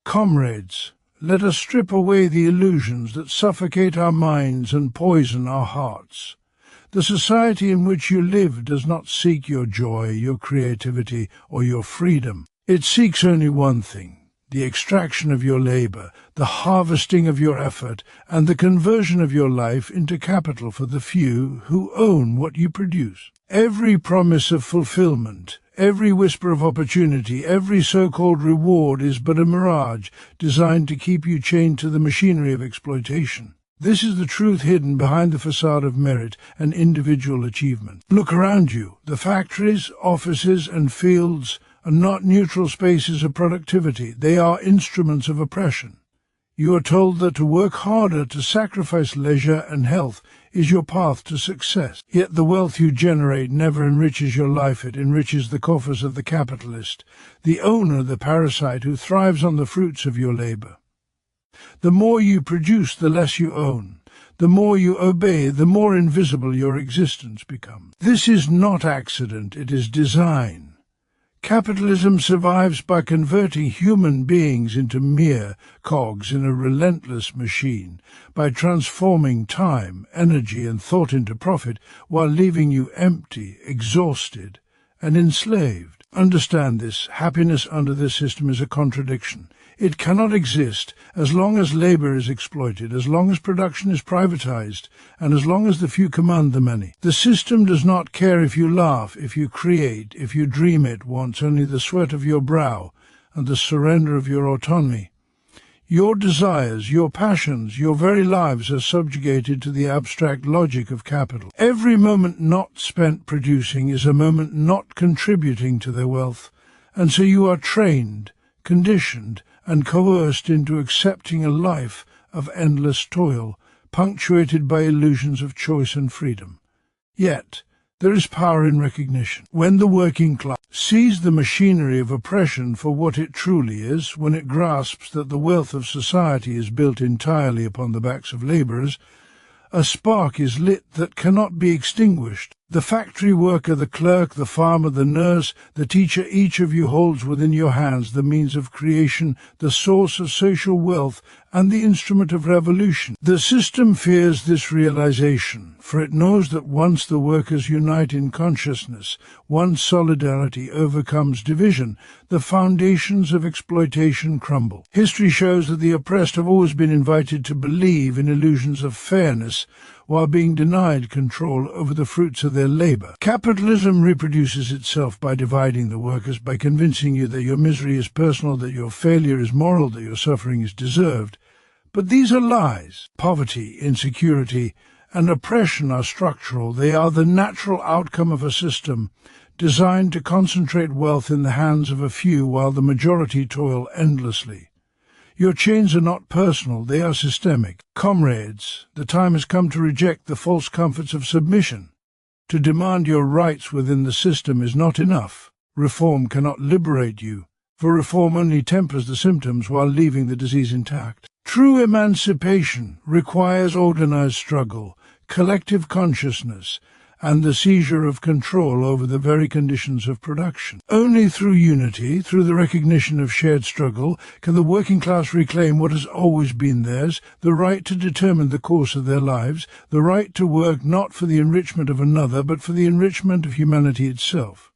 Comrades, let us strip away the illusions that suffocate our minds and poison our hearts. The society in which you live does not seek your joy, your creativity, or your freedom. It seeks only one thing: the extraction of your labor, the harvesting of your effort, and the conversion of your life into capital for the few who own what you produce. Every promise of fulfillment, every whisper of opportunity, every so-called reward is but a mirage designed to keep you chained to the machinery of exploitation. This is the truth hidden behind the facade of merit and individual achievement. Look around you. The factories, offices, and fields are not neutral spaces of productivity. They are instruments of oppression. You are told that to work harder, to sacrifice leisure and health, is your path to success. Yet the wealth you generate never enriches your life. It enriches the coffers of the capitalist, the owner, the parasite who thrives on the fruits of your labor. The more you produce, the less you own. The more you obey, the more invisible your existence becomes. This is not accident, it is design. Capitalism survives by converting human beings into mere cogs in a relentless machine, by transforming time, energy, and thought into profit, while leaving you empty, exhausted, and enslaved. Understand this: happiness under this system is a contradiction. It cannot exist as long as labor is exploited, as long as production is privatized, and as long as the few command the many. The system does not care if you laugh, if you create, if you dream. It wants only the sweat of your brow and the surrender of your autonomy. Your desires, your passions, your very lives are subjugated to the abstract logic of capital. Every moment not spent producing is a moment not contributing to their wealth, and so you are trained, conditioned, and coerced into accepting a life of endless toil, punctuated by illusions of choice and freedom. Yet, there is power in recognition. When the working class sees the machinery of oppression for what it truly is, when it grasps that the wealth of society is built entirely upon the backs of laborers, a spark is lit that cannot be extinguished. The factory worker, the clerk, the farmer, the nurse, the teacher, each of you holds within your hands the means of creation, the source of social wealth, and the instrument of revolution. The system fears this realization, for it knows that once the workers unite in consciousness, once solidarity overcomes division, the foundations of exploitation crumble. History shows that the oppressed have always been invited to believe in illusions of fairness, while being denied control over the fruits of their labor. Capitalism reproduces itself by dividing the workers, by convincing you that your misery is personal, that your failure is moral, that your suffering is deserved. But these are lies. Poverty, insecurity, and oppression are structural. They are the natural outcome of a system designed to concentrate wealth in the hands of a few while the majority toil endlessly. Your chains are not personal, they are systemic. Comrades, the time has come to reject the false comforts of submission. To demand your rights within the system is not enough. Reform cannot liberate you, for reform only tempers the symptoms while leaving the disease intact. True emancipation requires organized struggle, collective consciousness, and the seizure of control over the very conditions of production. Only through unity, through the recognition of shared struggle, can the working class reclaim what has always been theirs, the right to determine the course of their lives, the right to work not for the enrichment of another, but for the enrichment of humanity itself.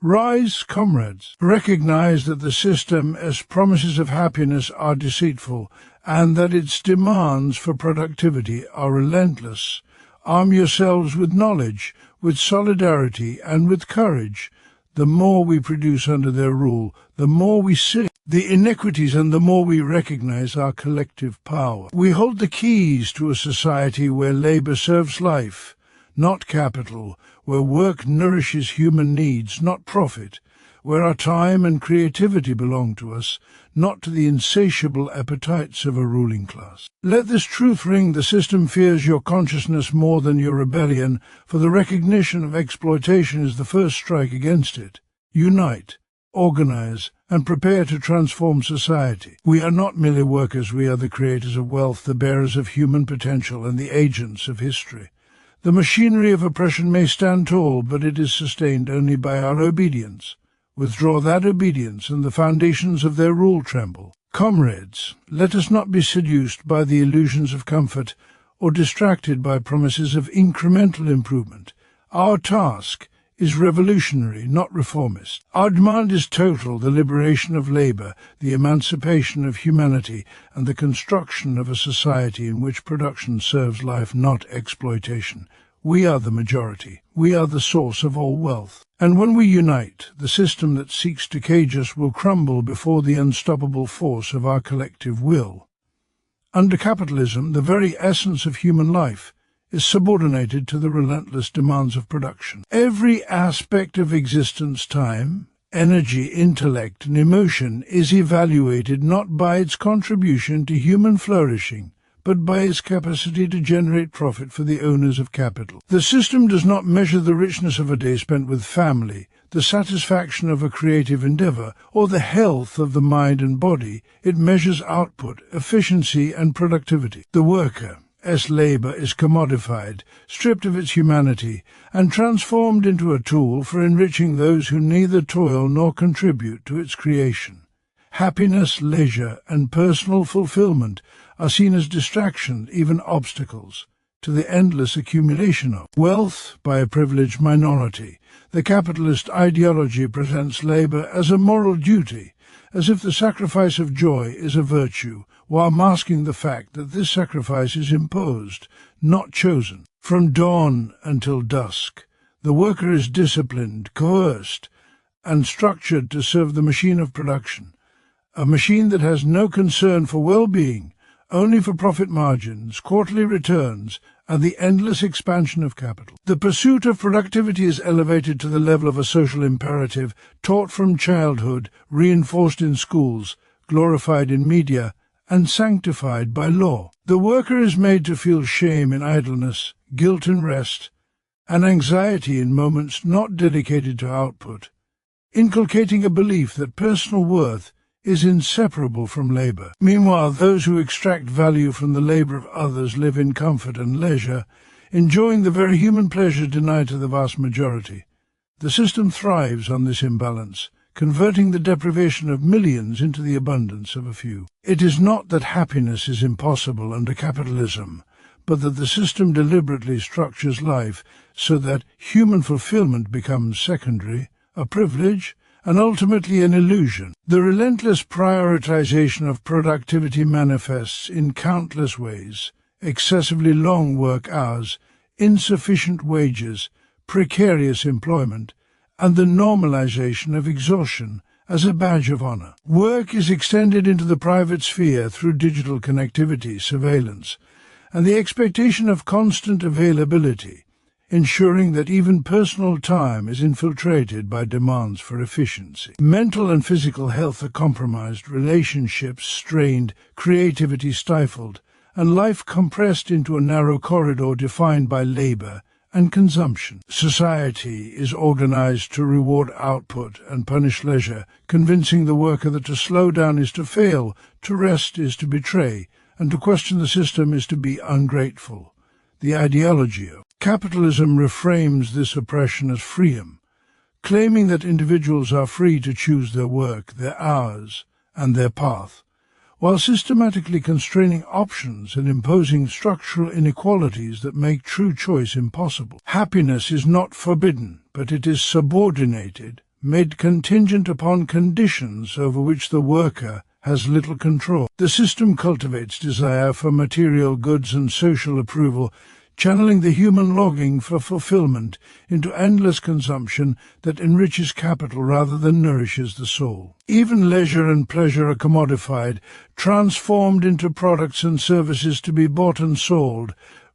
Rise, comrades. Recognize that the system, as promises of happiness, are deceitful, and that its demands for productivity are relentless. Arm yourselves with knowledge, with solidarity, and with courage. The more we produce under their rule, the more we see the inequities and the more we recognize our collective power. We hold the keys to a society where labor serves life, not capital, where work nourishes human needs, not profit, where our time and creativity belong to us, not to the insatiable appetites of a ruling class. Let this truth ring: the system fears your consciousness more than your rebellion, for the recognition of exploitation is the first strike against it. Unite, organize, and prepare to transform society. We are not merely workers, we are the creators of wealth, the bearers of human potential, and the agents of history. The machinery of oppression may stand tall, but it is sustained only by our obedience. Withdraw that obedience, and the foundations of their rule tremble. Comrades, let us not be seduced by the illusions of comfort or distracted by promises of incremental improvement. Our task is revolutionary, not reformist. Our demand is total, the liberation of labour, the emancipation of humanity, and the construction of a society in which production serves life, not exploitation. We are the majority. We are the source of all wealth. And when we unite, the system that seeks to cage us will crumble before the unstoppable force of our collective will. Under capitalism, the very essence of human life is subordinated to the relentless demands of production. Every aspect of existence, time, energy, intellect, and emotion is evaluated not by its contribution to human flourishing, but by its capacity to generate profit for the owners of capital. The system does not measure the richness of a day spent with family, the satisfaction of a creative endeavor, or the health of the mind and body. It measures output, efficiency, and productivity. The worker, as labor, is commodified, stripped of its humanity, and transformed into a tool for enriching those who neither toil nor contribute to its creation. Happiness, leisure, and personal fulfillment are seen as distractions, even obstacles, to the endless accumulation of wealth by a privileged minority. The capitalist ideology presents labor as a moral duty, as if the sacrifice of joy is a virtue, while masking the fact that this sacrifice is imposed, not chosen. From dawn until dusk, the worker is disciplined, coerced, and structured to serve the machine of production, a machine that has no concern for well-being, only for profit margins, quarterly returns, and the endless expansion of capital. The pursuit of productivity is elevated to the level of a social imperative, taught from childhood, reinforced in schools, glorified in media, and sanctified by law. The worker is made to feel shame in idleness, guilt in rest, and anxiety in moments not dedicated to output, inculcating a belief that personal worth is inseparable from labor. Meanwhile, those who extract value from the labor of others live in comfort and leisure, enjoying the very human pleasure denied to the vast majority. The system thrives on this imbalance, converting the deprivation of millions into the abundance of a few. It is not that happiness is impossible under capitalism, but that the system deliberately structures life so that human fulfillment becomes secondary, a privilege, and ultimately an illusion. The relentless prioritization of productivity manifests in countless ways: excessively long work hours, insufficient wages, precarious employment, and the normalization of exhaustion as a badge of honor. Work is extended into the private sphere through digital connectivity, surveillance, and the expectation of constant availability, ensuring that even personal time is infiltrated by demands for efficiency. Mental and physical health are compromised, relationships strained, creativity stifled, and life compressed into a narrow corridor defined by labor and consumption. Society is organized to reward output and punish leisure, convincing the worker that to slow down is to fail, to rest is to betray, and to question the system is to be ungrateful. The ideology of capitalism reframes this oppression as freedom, claiming that individuals are free to choose their work, their hours, and their path, while systematically constraining options and imposing structural inequalities that make true choice impossible. Happiness is not forbidden, but it is subordinated, made contingent upon conditions over which the worker has little control. The system cultivates desire for material goods and social approval, channeling the human longing for fulfillment into endless consumption that enriches capital rather than nourishes the soul. Even leisure and pleasure are commodified, transformed into products and services to be bought and sold,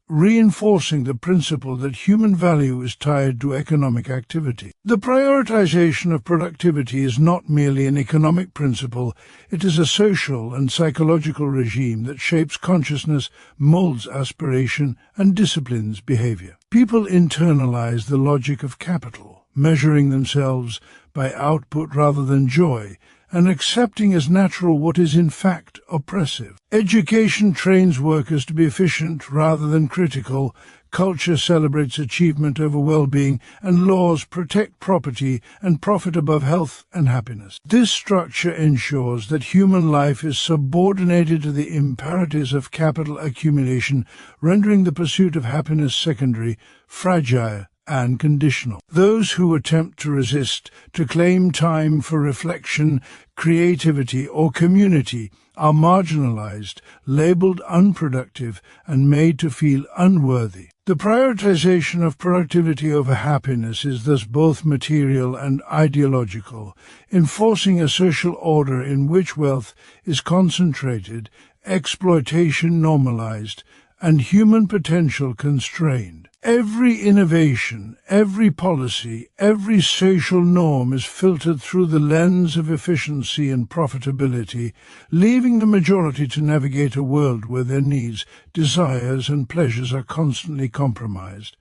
reinforcing the principle that human value is tied to economic activity. The prioritization of productivity is not merely an economic principle, it is a social and psychological regime that shapes consciousness, molds aspiration, and disciplines behavior. People internalize the logic of capital, measuring themselves by output rather than joy, and accepting as natural what is in fact oppressive. Education trains workers to be efficient rather than critical, Culture celebrates achievement over well-being, and laws protect property and profit above health and happiness. This structure ensures that human life is subordinated to the imperatives of capital accumulation, rendering the pursuit of happiness secondary, fragile, and conditional. Those who attempt to resist, to claim time for reflection, creativity, or community are marginalized, labeled unproductive, and made to feel unworthy. The prioritization of productivity over happiness is thus both material and ideological, enforcing a social order in which wealth is concentrated, exploitation normalized, and human potential constrained. Every innovation, every policy, every social norm is filtered through the lens of efficiency and profitability, leaving the majority to navigate a world where their needs, desires, and pleasures are constantly compromised.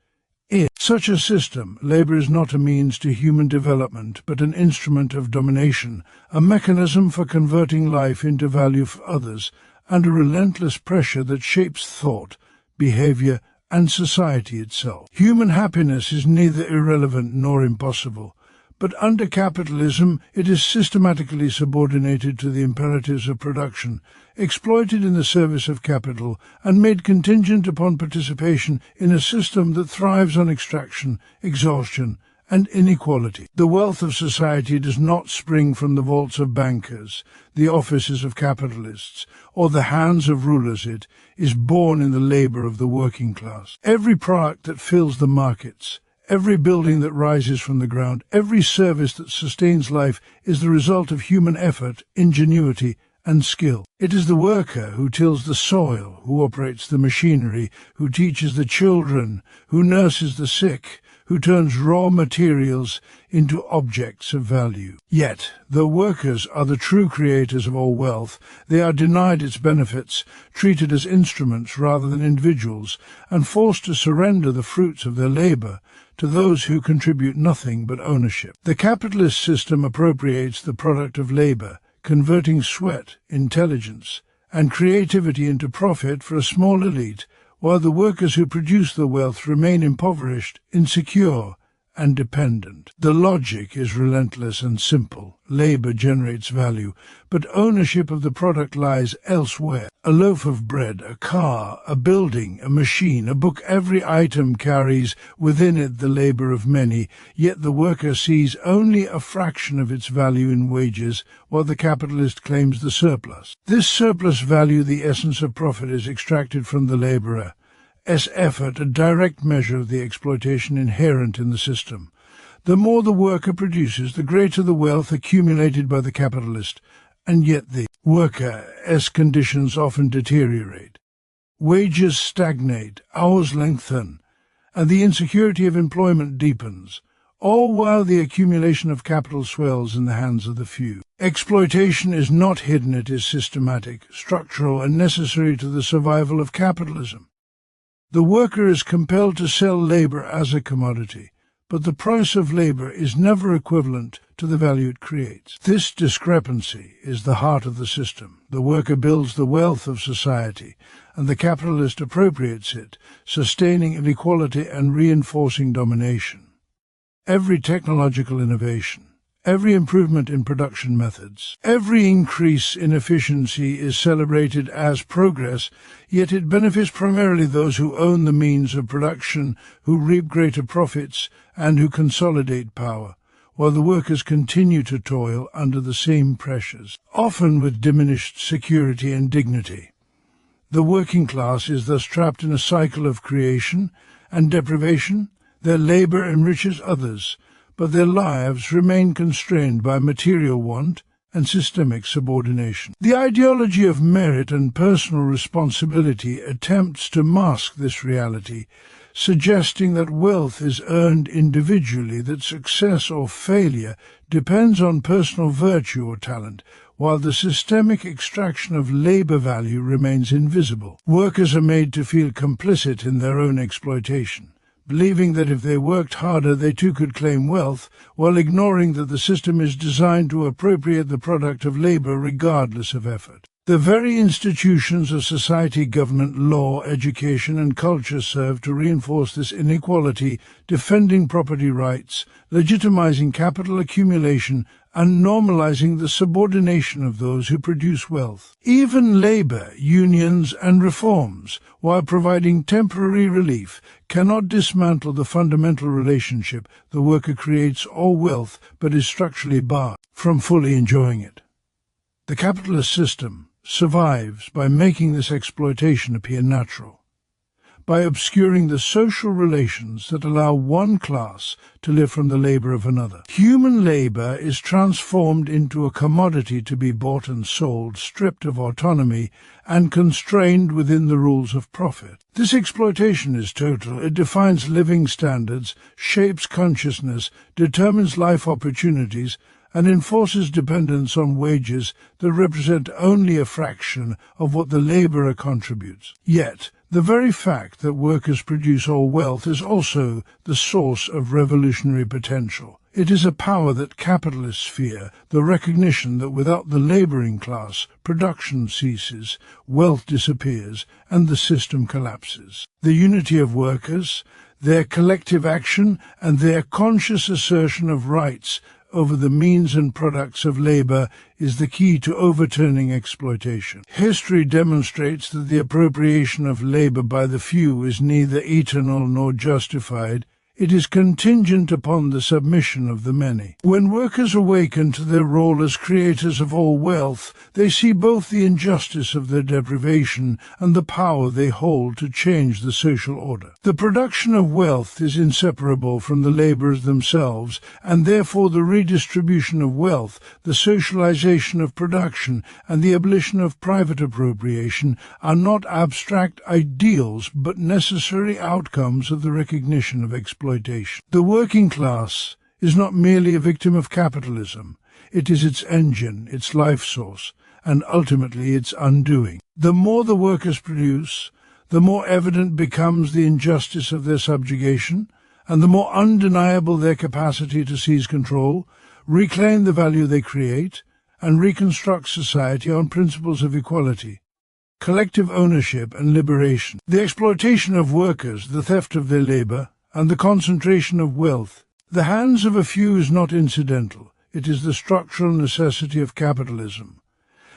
In such a system, labor is not a means to human development, but an instrument of domination, a mechanism for converting life into value for others, and a relentless pressure that shapes thought, behavior, and society itself. Human happiness is neither irrelevant nor impossible, but under capitalism it is systematically subordinated to the imperatives of production, exploited in the service of capital, and made contingent upon participation in a system that thrives on extraction, exhaustion, and inequality. The wealth of society does not spring from the vaults of bankers, the offices of capitalists, or the hands of rulers. It is born in the labor of the working class. Every product that fills the markets, every building that rises from the ground, every service that sustains life is the result of human effort, ingenuity, and skill. It is the worker who tills the soil, who operates the machinery, who teaches the children, who nurses the sick, who turns raw materials into objects of value. Yet, though workers are the true creators of all wealth, they are denied its benefits, treated as instruments rather than individuals, and forced to surrender the fruits of their labor to those who contribute nothing but ownership. The capitalist system appropriates the product of labor, converting sweat, intelligence, and creativity into profit for a small elite, while the workers who produce the wealth remain impoverished, insecure, and dependent. The logic is relentless and simple. Labor generates value, but ownership of the product lies elsewhere. A loaf of bread, a car, a building, a machine, a book, every item carries within it the labor of many, yet the worker sees only a fraction of its value in wages, while the capitalist claims the surplus. This surplus value, the essence of profit, is extracted from the laborer. As effort, a direct measure of the exploitation inherent in the system. The more the worker produces, the greater the wealth accumulated by the capitalist, and yet the worker, as conditions often deteriorate. Wages stagnate, hours lengthen, and the insecurity of employment deepens, all while the accumulation of capital swells in the hands of the few. Exploitation is not hidden, it is systematic, structural, and necessary to the survival of capitalism. The worker is compelled to sell labor as a commodity, but the price of labor is never equivalent to the value it creates. This discrepancy is the heart of the system. The worker builds the wealth of society, and the capitalist appropriates it, sustaining inequality and reinforcing domination. Every technological innovation, every improvement in production methods, every increase in efficiency is celebrated as progress, yet it benefits primarily those who own the means of production, who reap greater profits, and who consolidate power, while the workers continue to toil under the same pressures, often with diminished security and dignity. The working class is thus trapped in a cycle of creation and deprivation. Their labor enriches others, but their lives remain constrained by material want and systemic subordination. The ideology of merit and personal responsibility attempts to mask this reality, suggesting that wealth is earned individually, that success or failure depends on personal virtue or talent, while the systemic extraction of labor value remains invisible. Workers are made to feel complicit in their own exploitation, believing that if they worked harder they too could claim wealth, while ignoring that the system is designed to appropriate the product of labor regardless of effort. The very institutions of society, government, law, education and culture serve to reinforce this inequality, defending property rights, legitimizing capital accumulation and normalizing the subordination of those who produce wealth. Even labor, unions and reforms, while providing temporary relief, cannot dismantle the fundamental relationship the worker creates all wealth but is structurally barred from fully enjoying it. The capitalist system survives by making this exploitation appear natural, by obscuring the social relations that allow one class to live from the labor of another. Human labor is transformed into a commodity to be bought and sold, stripped of autonomy and constrained within the rules of profit. This exploitation is total. It defines living standards, shapes consciousness, determines life opportunities, and enforces dependence on wages that represent only a fraction of what the laborer contributes. Yet, the very fact that workers produce all wealth is also the source of revolutionary potential. It is a power that capitalists fear, the recognition that without the laboring class, production ceases, wealth disappears, and the system collapses. The unity of workers, their collective action, and their conscious assertion of rights over the means and products of labor is the key to overturning exploitation. History demonstrates that the appropriation of labor by the few is neither eternal nor justified. It is contingent upon the submission of the many. When workers awaken to their role as creators of all wealth, they see both the injustice of their deprivation and the power they hold to change the social order. The production of wealth is inseparable from the laborers themselves, and therefore the redistribution of wealth, the socialization of production, and the abolition of private appropriation are not abstract ideals but necessary outcomes of the recognition of exploitation. The working class is not merely a victim of capitalism. It is its engine, its life source, and ultimately its undoing. The more the workers produce, the more evident becomes the injustice of their subjugation, and the more undeniable their capacity to seize control, reclaim the value they create, and reconstruct society on principles of equality, collective ownership and liberation. The exploitation of workers, the theft of their labor, and the concentration of wealth. The hands of a few is not incidental. It is the structural necessity of capitalism,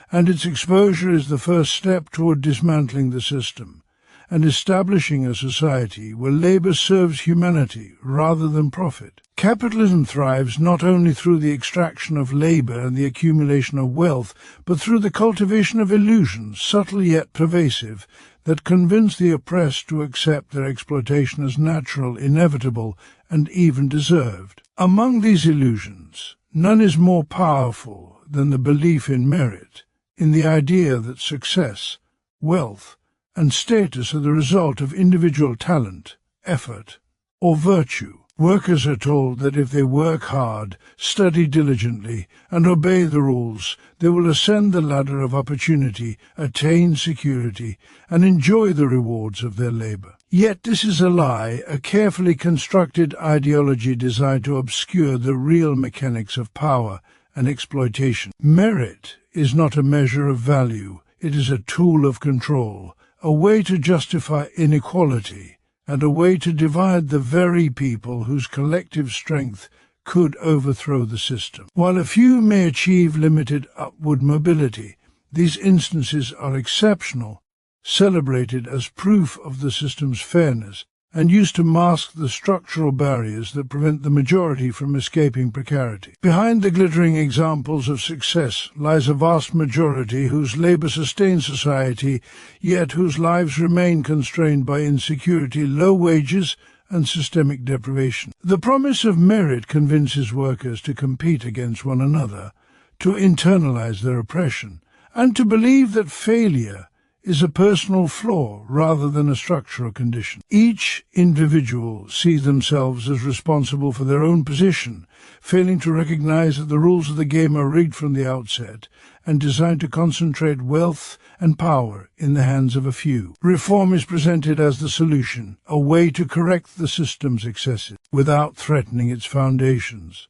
and its exposure is the first step toward dismantling the system and establishing a society where labor serves humanity rather than profit. Capitalism thrives not only through the extraction of labor and the accumulation of wealth, but through the cultivation of illusions, subtle yet pervasive, that convince the oppressed to accept their exploitation as natural, inevitable, and even deserved. Among these illusions, none is more powerful than the belief in merit, in the idea that success, wealth, and status are the result of individual talent, effort, or virtue. Workers are told that if they work hard, study diligently, and obey the rules, they will ascend the ladder of opportunity, attain security, and enjoy the rewards of their labor. Yet this is a lie, a carefully constructed ideology designed to obscure the real mechanics of power and exploitation. Merit is not a measure of value, it is a tool of control, a way to justify inequality, and a way to divide the very people whose collective strength could overthrow the system. While a few may achieve limited upward mobility, these instances are exceptional, celebrated as proof of the system's fairness, and used to mask the structural barriers that prevent the majority from escaping precarity. Behind the glittering examples of success lies a vast majority whose labor sustains society, yet whose lives remain constrained by insecurity, low wages, and systemic deprivation. The promise of merit convinces workers to compete against one another, to internalize their oppression, and to believe that failure is a personal flaw rather than a structural condition. Each individual sees themselves as responsible for their own position, failing to recognize that the rules of the game are rigged from the outset and designed to concentrate wealth and power in the hands of a few. Reform is presented as the solution, a way to correct the system's excesses without threatening its foundations.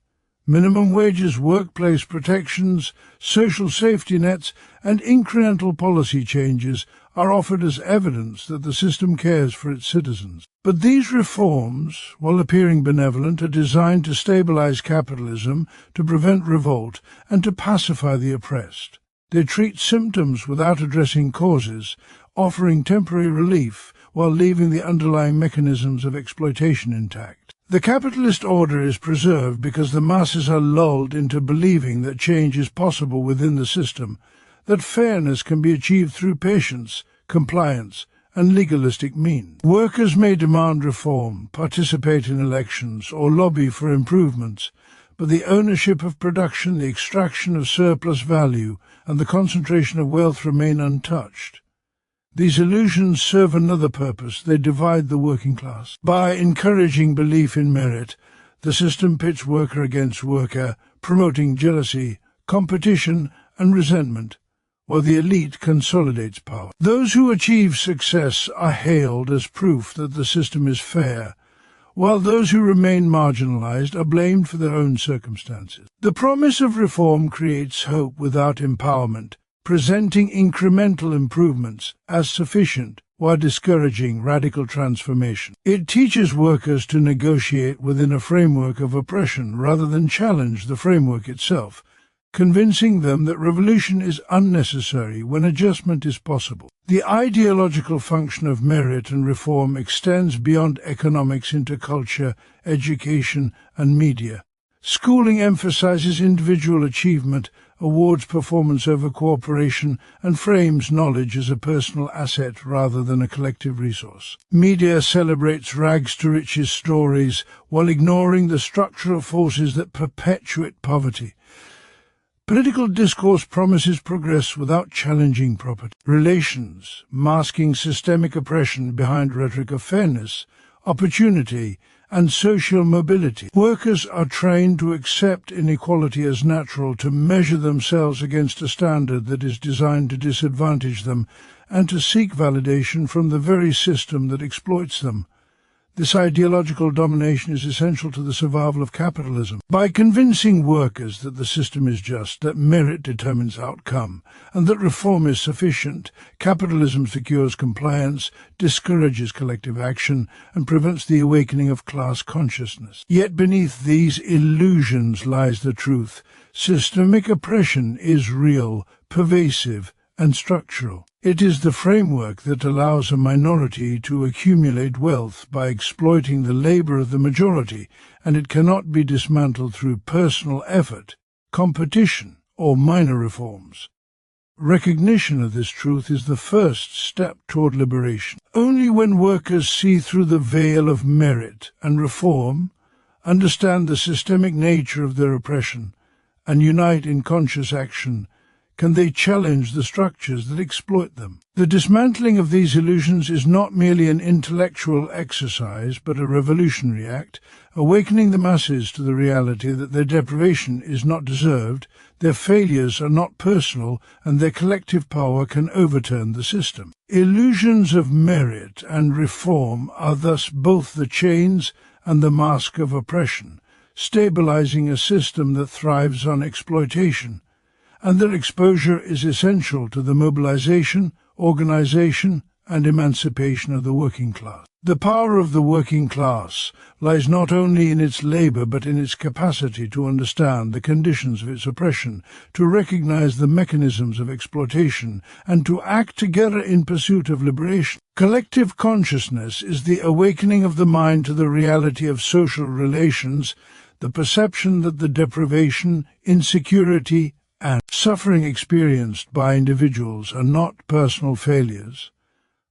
Minimum wages, workplace protections, social safety nets, and incremental policy changes are offered as evidence that the system cares for its citizens. But these reforms, while appearing benevolent, are designed to stabilize capitalism, to prevent revolt, and to pacify the oppressed. They treat symptoms without addressing causes, offering temporary relief while leaving the underlying mechanisms of exploitation intact. The capitalist order is preserved because the masses are lulled into believing that change is possible within the system, that fairness can be achieved through patience, compliance, and legalistic means. Workers may demand reform, participate in elections, or lobby for improvements, but the ownership of production, the extraction of surplus value, and the concentration of wealth remain untouched. These illusions serve another purpose. They divide the working class. By encouraging belief in merit, the system pits worker against worker, promoting jealousy, competition, and resentment, while the elite consolidates power. Those who achieve success are hailed as proof that the system is fair, while those who remain marginalized are blamed for their own circumstances. The promise of reform creates hope without empowerment, presenting incremental improvements as sufficient while discouraging radical transformation. It teaches workers to negotiate within a framework of oppression rather than challenge the framework itself, convincing them that revolution is unnecessary when adjustment is possible. The ideological function of merit and reform extends beyond economics into culture, education, and media. Schooling emphasizes individual achievement, awards performance over cooperation, and frames knowledge as a personal asset rather than a collective resource. Media celebrates rags-to-riches stories while ignoring the structural forces that perpetuate poverty. Political discourse promises progress without challenging property. Relations, masking systemic oppression behind rhetoric of fairness, opportunity, and social mobility. Workers are trained to accept inequality as natural, to measure themselves against a standard that is designed to disadvantage them, and to seek validation from the very system that exploits them. This ideological domination is essential to the survival of capitalism. By convincing workers that the system is just, that merit determines outcome, and that reform is sufficient, capitalism secures compliance, discourages collective action, and prevents the awakening of class consciousness. Yet beneath these illusions lies the truth. Systemic oppression is real, pervasive, and structural. It is the framework that allows a minority to accumulate wealth by exploiting the labor of the majority, and it cannot be dismantled through personal effort, competition, or minor reforms. Recognition of this truth is the first step toward liberation. Only when workers see through the veil of merit and reform, understand the systemic nature of their oppression, and unite in conscious action, can they challenge the structures that exploit them. The dismantling of these illusions is not merely an intellectual exercise, but a revolutionary act, awakening the masses to the reality that their deprivation is not deserved, their failures are not personal, and their collective power can overturn the system. Illusions of merit and reform are thus both the chains and the mask of oppression, stabilizing a system that thrives on exploitation, and their exposure is essential to the mobilization, organization, and emancipation of the working class. The power of the working class lies not only in its labor but in its capacity to understand the conditions of its oppression, to recognize the mechanisms of exploitation, and to act together in pursuit of liberation. Collective consciousness is the awakening of the mind to the reality of social relations, the perception that the deprivation, insecurity, and suffering experienced by individuals are not personal failures,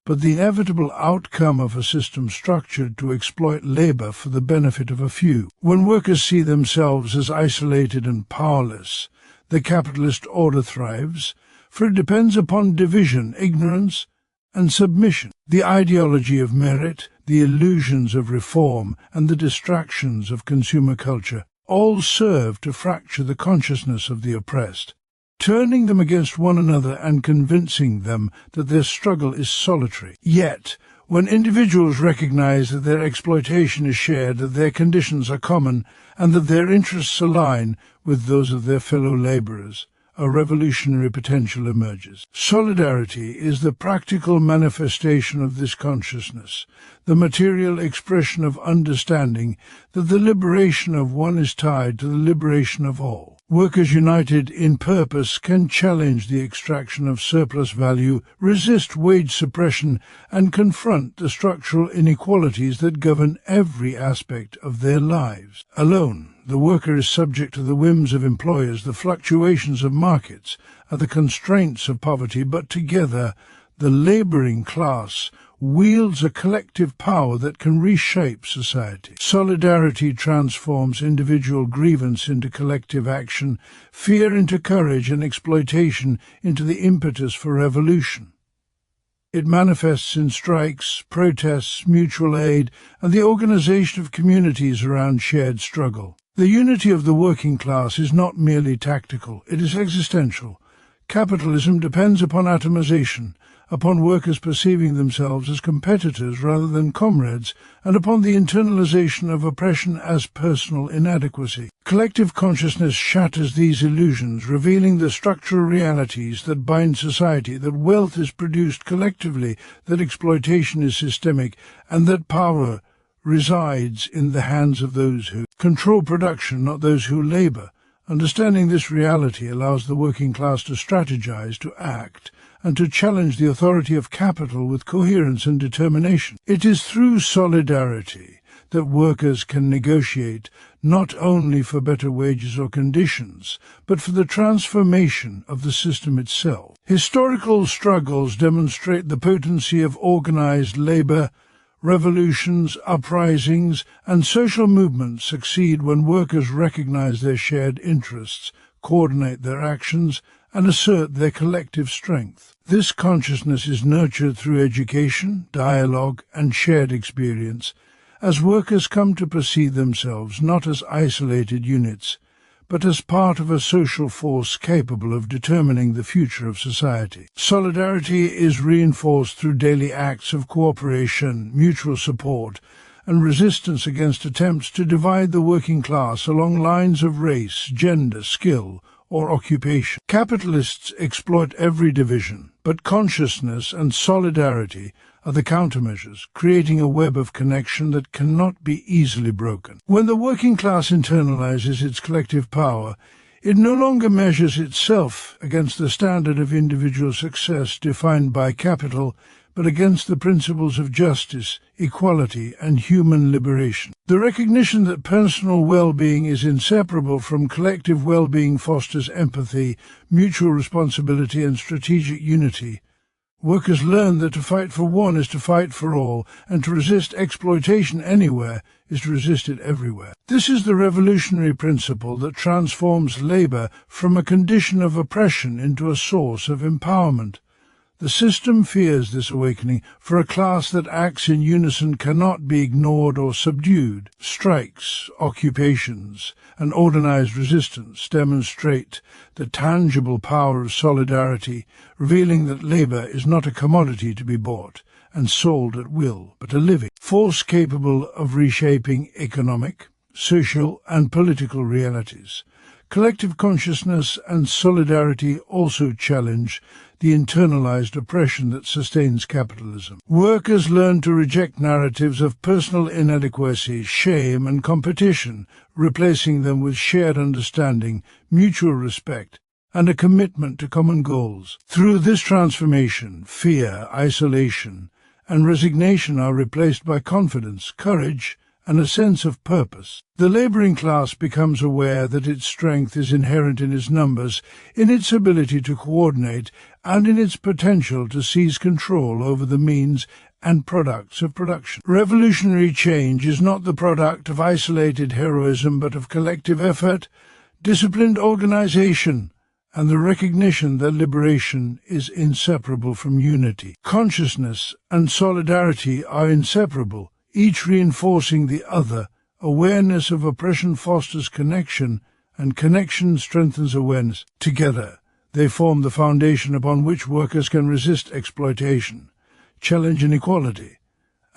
but the inevitable outcome of a system structured to exploit labor for the benefit of a few. When workers see themselves as isolated and powerless, the capitalist order thrives, for it depends upon division, ignorance, and submission. The ideology of merit, the illusions of reform, and the distractions of consumer culture all serve to fracture the consciousness of the oppressed, turning them against one another and convincing them that their struggle is solitary. Yet, When individuals recognize that their exploitation is shared, that their conditions are common, and that their interests align with those of their fellow laborers, a revolutionary potential emerges. Solidarity is the practical manifestation of this consciousness, the material expression of understanding that the liberation of one is tied to the liberation of all. Workers united in purpose can challenge the extraction of surplus value, resist wage suppression, and confront the structural inequalities that govern every aspect of their lives. Alone, the worker is subject to the whims of employers, the fluctuations of markets, and the constraints of poverty, but together, the laboring class wields a collective power that can reshape society. Solidarity transforms individual grievance into collective action, fear into courage, and exploitation into the impetus for revolution. It manifests in strikes, protests, mutual aid, and the organization of communities around shared struggle. The unity of the working class is not merely tactical, it is existential. Capitalism depends upon atomization, upon workers perceiving themselves as competitors rather than comrades, and upon the internalization of oppression as personal inadequacy. Collective consciousness shatters these illusions, revealing the structural realities that bind society, that wealth is produced collectively, that exploitation is systemic, and that power resides in the hands of those who control production, not those who labor. Understanding this reality allows the working class to strategize, to act, and to challenge the authority of capital with coherence and determination. It is through solidarity that workers can negotiate not only for better wages or conditions, but for the transformation of the system itself. Historical struggles demonstrate the potency of organized labor. Revolutions, uprisings, and social movements succeed when workers recognize their shared interests, coordinate their actions, and assert their collective strength. This consciousness is nurtured through education, dialogue, and shared experience, as workers come to perceive themselves not as isolated units, but as part of a social force capable of determining the future of society. Solidarity is reinforced through daily acts of cooperation, mutual support, and resistance against attempts to divide the working class along lines of race, gender, skill, or occupation. Capitalists exploit every division, but consciousness and solidarity are the countermeasures, creating a web of connection that cannot be easily broken. When the working class internalizes its collective power, it no longer measures itself against the standard of individual success defined by capital, but against the principles of justice, equality, and human liberation. The recognition that personal well-being is inseparable from collective well-being fosters empathy, mutual responsibility, and strategic unity. Workers learn that to fight for one is to fight for all, and to resist exploitation anywhere is to resist it everywhere. This is the revolutionary principle that transforms labor from a condition of oppression into a source of empowerment. The system fears this awakening, for a class that acts in unison cannot be ignored or subdued. Strikes, occupations, and organized resistance demonstrate the tangible power of solidarity, revealing that labor is not a commodity to be bought and sold at will, but a living force capable of reshaping economic, social, and political realities. Collective consciousness and solidarity also challenge the internalized oppression that sustains capitalism. Workers learn to reject narratives of personal inadequacy, shame, and competition, replacing them with shared understanding, mutual respect, and a commitment to common goals. Through this transformation, fear, isolation, and resignation are replaced by confidence, courage, and a sense of purpose. The laboring class becomes aware that its strength is inherent in its numbers, in its ability to coordinate, and in its potential to seize control over the means and products of production. Revolutionary change is not the product of isolated heroism, but of collective effort, disciplined organization, and the recognition that liberation is inseparable from unity. Consciousness and solidarity are inseparable, each reinforcing the other. Awareness of oppression fosters connection, and connection strengthens awareness. Together, they form the foundation upon which workers can resist exploitation, challenge inequality,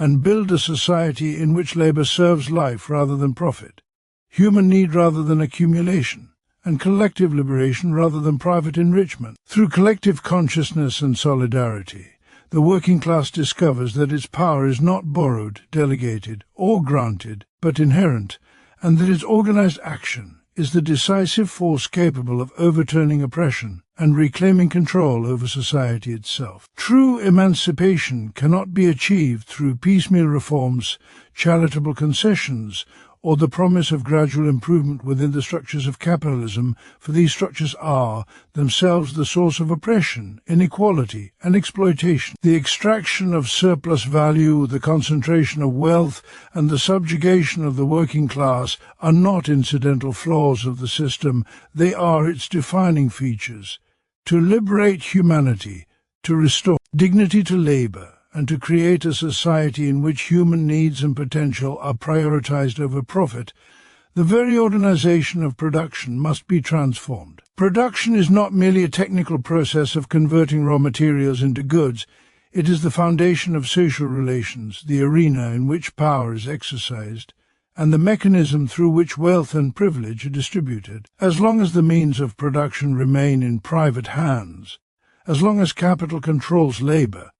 and build a society in which labor serves life rather than profit, human need rather than accumulation, and collective liberation rather than private enrichment. Through collective consciousness and solidarity, the working class discovers that its power is not borrowed, delegated, or granted, but inherent, and that its organized action is the decisive force capable of overturning oppression and reclaiming control over society itself. True emancipation cannot be achieved through piecemeal reforms, charitable concessions, or the promise of gradual improvement within the structures of capitalism, for these structures are themselves the source of oppression, inequality, and exploitation. The extraction of surplus value, the concentration of wealth, and the subjugation of the working class are not incidental flaws of the system, they are its defining features. To liberate humanity, to restore dignity to labor, and to create a society in which human needs and potential are prioritized over profit, the very organization of production must be transformed. Production is not merely a technical process of converting raw materials into goods. It is the foundation of social relations, the arena in which power is exercised, and the mechanism through which wealth and privilege are distributed. As long as the means of production remain in private hands, as long as capital controls labor,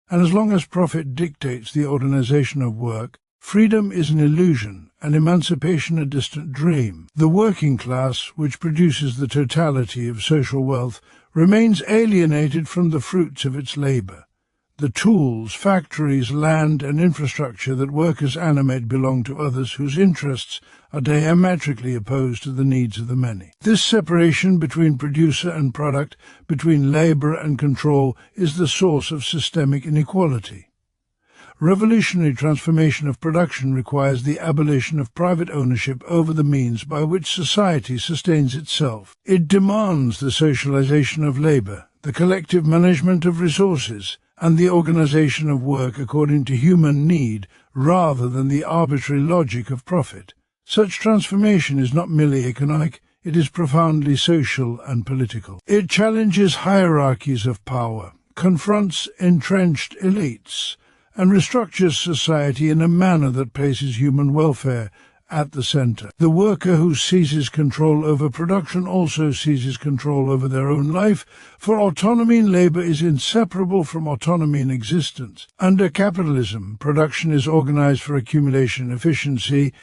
and as long as profit dictates the organization of work, freedom is an illusion and emancipation a distant dream. The working class, which produces the totality of social wealth, remains alienated from the fruits of its labor. The tools, factories, land, and infrastructure that workers animate belong to others whose interests are diametrically opposed to the needs of the many. This separation between producer and product, between labor and control, is the source of systemic inequality. Revolutionary transformation of production requires the abolition of private ownership over the means by which society sustains itself. It demands the socialization of labor, the collective management of resources, and the organization of work according to human need rather than the arbitrary logic of profit. Such transformation is not merely economic, it is profoundly social and political. It challenges hierarchies of power, confronts entrenched elites, and restructures society in a manner that places human welfare at the center. The worker who seizes control over production also seizes control over their own life, for autonomy in labor is inseparable from autonomy in existence. Under capitalism, production is organized for accumulation and efficiency,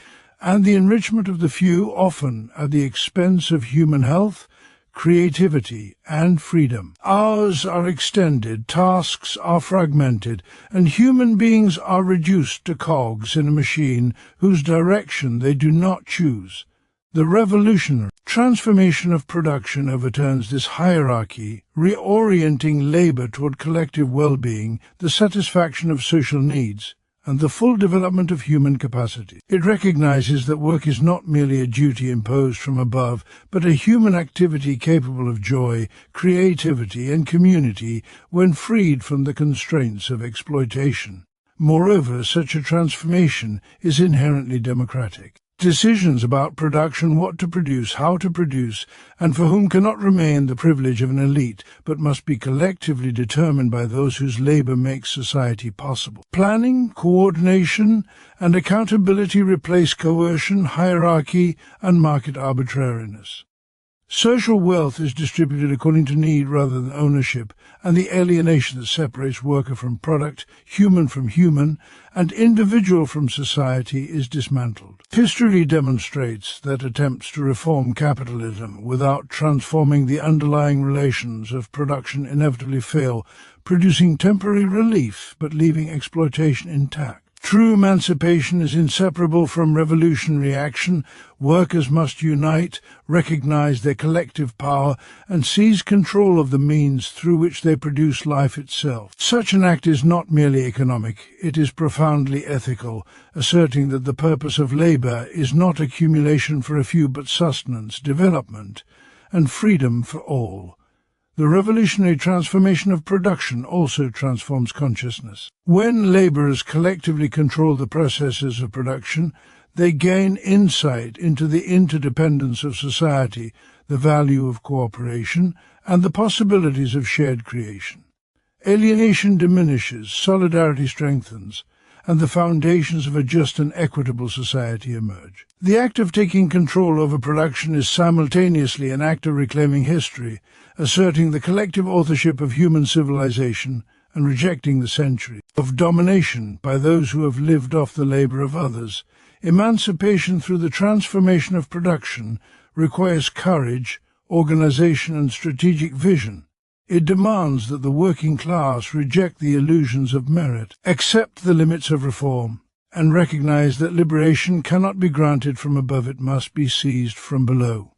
and the enrichment of the few, often at the expense of human health, creativity, and freedom. Hours are extended, tasks are fragmented, and human beings are reduced to cogs in a machine whose direction they do not choose. The revolutionary transformation of production overturns this hierarchy, reorienting labor toward collective well-being, the satisfaction of social needs, and the full development of human capacity. It recognizes that work is not merely a duty imposed from above, but a human activity capable of joy, creativity, and community when freed from the constraints of exploitation. Moreover, such a transformation is inherently democratic. Decisions about production, what to produce, how to produce, and for whom cannot remain the privilege of an elite, but must be collectively determined by those whose labor makes society possible. Planning, coordination, and accountability replace coercion, hierarchy, and market arbitrariness. Social wealth is distributed according to need rather than ownership, and the alienation that separates worker from product, human from human, and individual from society is dismantled. History demonstrates that attempts to reform capitalism without transforming the underlying relations of production inevitably fail, producing temporary relief but leaving exploitation intact. True emancipation is inseparable from revolutionary action. Workers must unite, recognize their collective power, and seize control of the means through which they produce life itself. Such an act is not merely economic, it is profoundly ethical, asserting that the purpose of labor is not accumulation for a few but sustenance, development, and freedom for all. The revolutionary transformation of production also transforms consciousness. When laborers collectively control the processes of production, they gain insight into the interdependence of society, the value of cooperation, and the possibilities of shared creation. Alienation diminishes, solidarity strengthens, and the foundations of a just and equitable society emerge. The act of taking control over production is simultaneously an act of reclaiming history, asserting the collective authorship of human civilization and rejecting the century of domination by those who have lived off the labor of others. Emancipation through the transformation of production requires courage, organization, and strategic vision. It demands that the working class reject the illusions of merit, accept the limits of reform, and recognize that liberation cannot be granted from above, it must be seized from below.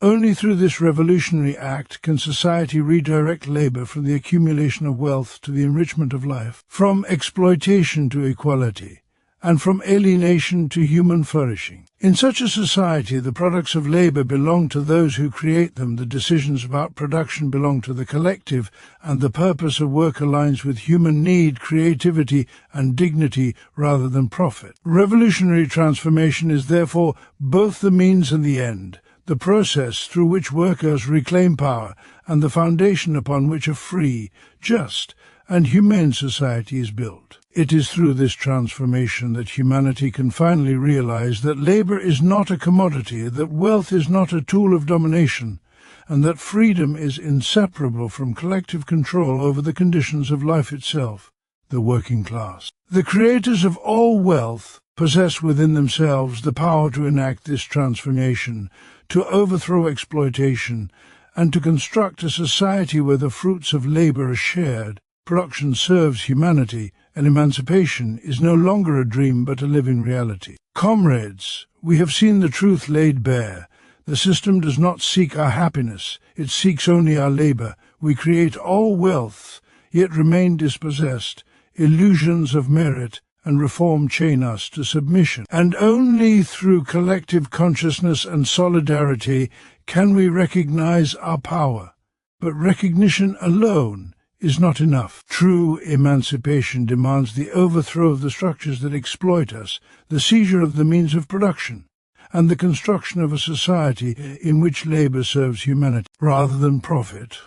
Only through this revolutionary act can society redirect labor from the accumulation of wealth to the enrichment of life, from exploitation to equality, and from alienation to human flourishing. In such a society, the products of labor belong to those who create them, the decisions about production belong to the collective, and the purpose of work aligns with human need, creativity, and dignity rather than profit. Revolutionary transformation is therefore both the means and the end, the process through which workers reclaim power, and the foundation upon which a free, just, and humane society is built. It is through this transformation that humanity can finally realize that labor is not a commodity, that wealth is not a tool of domination, and that freedom is inseparable from collective control over the conditions of life itself, the working class. The creators of all wealth possess within themselves the power to enact this transformation, to overthrow exploitation, and to construct a society where the fruits of labor are shared. Production serves humanity, and emancipation is no longer a dream but a living reality. Comrades, we have seen the truth laid bare. The system does not seek our happiness, it seeks only our labor. We create all wealth, yet remain dispossessed. Illusions of merit and reform chain us to submission. And only through collective consciousness and solidarity can we recognize our power. But recognition alone is not enough. True emancipation demands the overthrow of the structures that exploit us, the seizure of the means of production, and the construction of a society in which labor serves humanity rather than profit.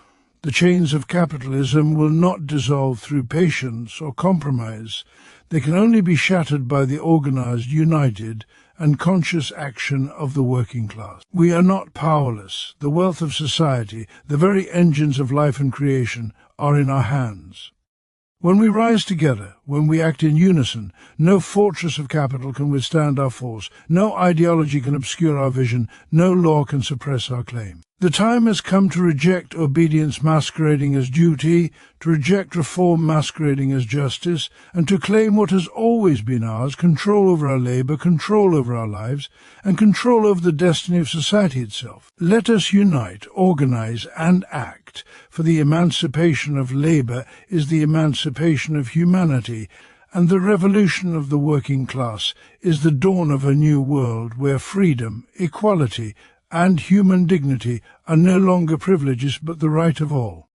The chains of capitalism will not dissolve through patience or compromise. They can only be shattered by the organized, united, and conscious action of the working class. We are not powerless. The wealth of society, the very engines of life and creation, are in our hands. When we rise together, when we act in unison, no fortress of capital can withstand our force, no ideology can obscure our vision, no law can suppress our claim. The time has come to reject obedience masquerading as duty, to reject reform masquerading as justice, and to claim what has always been ours, control over our labor, control over our lives, and control over the destiny of society itself. Let us unite, organize, and act, for the emancipation of labor is the emancipation of humanity, and the revolution of the working class is the dawn of a new world where freedom, equality, and human dignity are no longer privileges but the right of all.